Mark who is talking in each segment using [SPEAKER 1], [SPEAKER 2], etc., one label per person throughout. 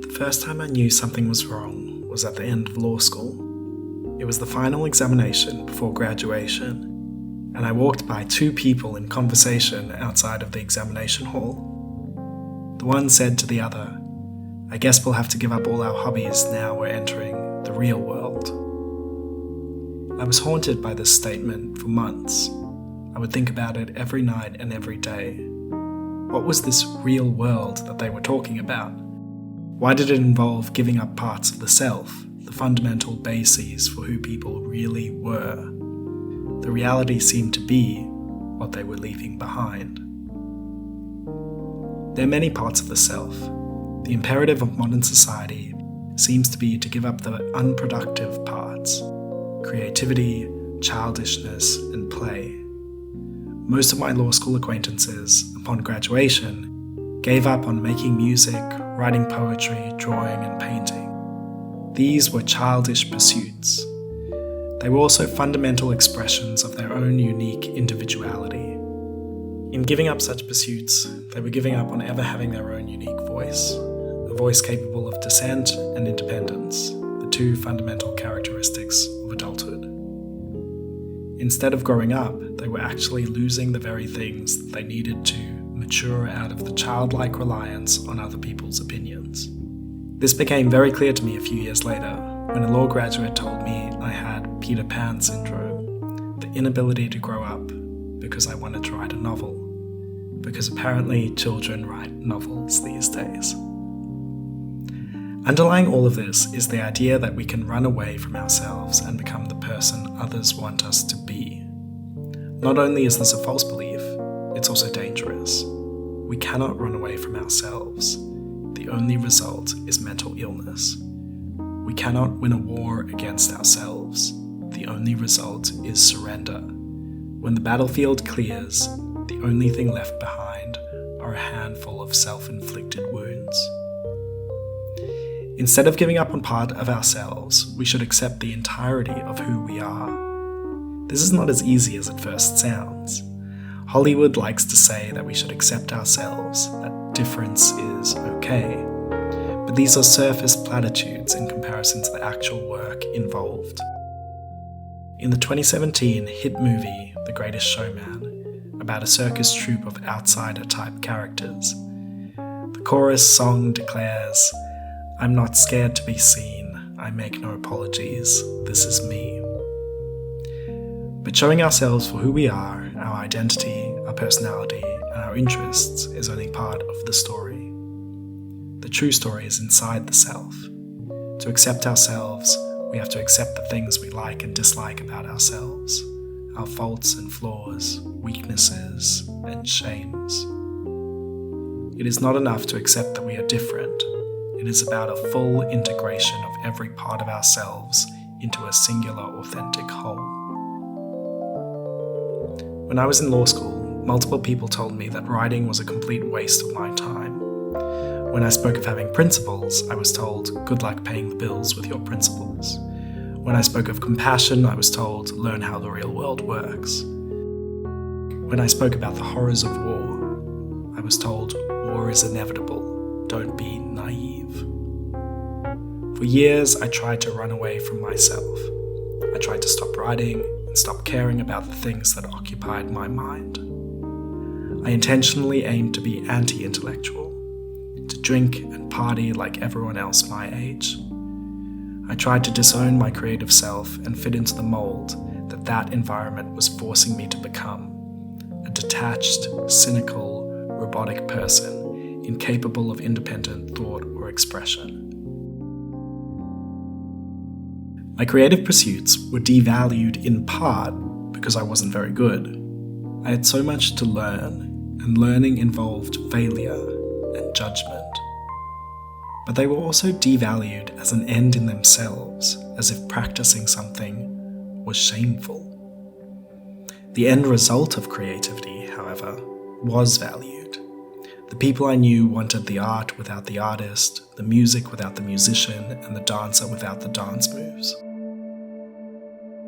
[SPEAKER 1] The first time I knew something was wrong was at the end of law school. It was the final examination before graduation, and I walked by two people in conversation outside of the examination hall. The one said to the other, "I guess we'll have to give up all our hobbies now we're entering the real world." I was haunted by this statement for months. I would think about it every night and every day. What was this real world that they were talking about? Why did it involve giving up parts of the self, the fundamental bases for who people really were? The reality seemed to be what they were leaving behind. There are many parts of the self. The imperative of modern society seems to be to give up the unproductive parts: creativity, childishness, and play. Most of my law school acquaintances, upon graduation, gave up on making music, writing poetry, drawing, and painting. These were childish pursuits. They were also fundamental expressions of their own unique individuality. In giving up such pursuits, they were giving up on ever having their own unique voice, a voice capable of dissent and independence, the two fundamental characteristics of adulthood. Instead of growing up, they were actually losing the very things that they needed to mature out of the childlike reliance on other people's opinions. This became very clear to me a few years later, when a law graduate told me I had Peter Pan syndrome, the inability to grow up because I wanted to write a novel, because apparently children write novels these days. Underlying all of this is the idea that we can run away from ourselves and become the person others want us to be. Not only is this a false belief, it's also dangerous. We cannot run away from ourselves. The only result is mental illness. We cannot win a war against ourselves. The only result is surrender. When the battlefield clears, the only thing left behind are a handful of self-inflicted wounds. Instead of giving up on part of ourselves, we should accept the entirety of who we are. This is not as easy as it first sounds. Hollywood likes to say that we should accept ourselves, that difference is okay. But these are surface platitudes in comparison to the actual work involved. In the 2017 hit movie The Greatest Showman, about a circus troupe of outsider-type characters, the chorus song declares, "I'm not scared to be seen, I make no apologies, this is me." But showing ourselves for who we are, our identity, our personality, and our interests is only part of the story. The true story is inside the self. To accept ourselves, we have to accept the things we like and dislike about ourselves, our faults and flaws, weaknesses and shames. It is not enough to accept that we are different. It is about a full integration of every part of ourselves into a singular, authentic whole. When I was in law school, multiple people told me that writing was a complete waste of my time. When I spoke of having principles, I was told, "Good luck paying the bills with your principles." When I spoke of compassion, I was told, "Learn how the real world works." When I spoke about the horrors of war, I was told, "War is inevitable. Don't be naive." For years, I tried to run away from myself. I tried to stop writing and stop caring about the things that occupied my mind. I intentionally aimed to be anti-intellectual, to drink and party like everyone else my age. I tried to disown my creative self and fit into the mold that environment was forcing me to become, a detached, cynical, robotic person, incapable of independent thought or expression. My creative pursuits were devalued in part because I wasn't very good. I had so much to learn, and learning involved failure and judgment. But they were also devalued as an end in themselves, as if practicing something was shameful. The end result of creativity, however, was valued. The people I knew wanted the art without the artist, the music without the musician, and the dancer without the dance moves.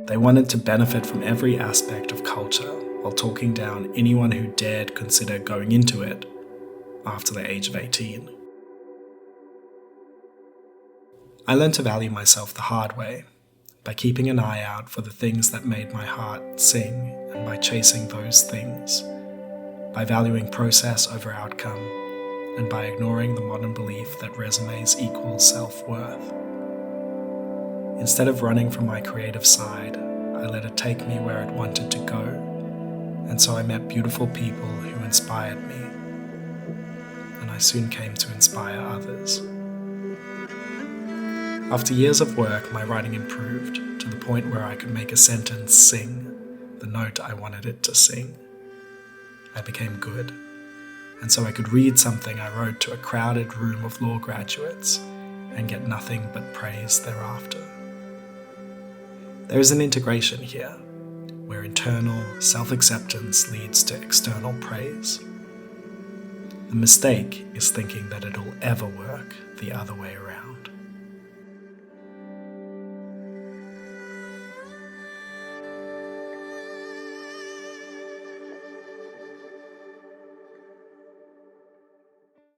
[SPEAKER 1] They wanted to benefit from every aspect of culture while talking down anyone who dared consider going into it after the age of 18. I learned to value myself the hard way, by keeping an eye out for the things that made my heart sing, and by chasing those things, by valuing process over outcome, and by ignoring the modern belief that resumes equal self-worth. Instead of running from my creative side, I let it take me where it wanted to go, and so I met beautiful people who inspired me, and I soon came to inspire others. After years of work, my writing improved to the point where I could make a sentence sing the note I wanted it to sing. I became good, and so I could read something I wrote to a crowded room of law graduates and get nothing but praise thereafter. There is an integration here, where internal self-acceptance leads to external praise. The mistake is thinking that it'll ever work the other way around.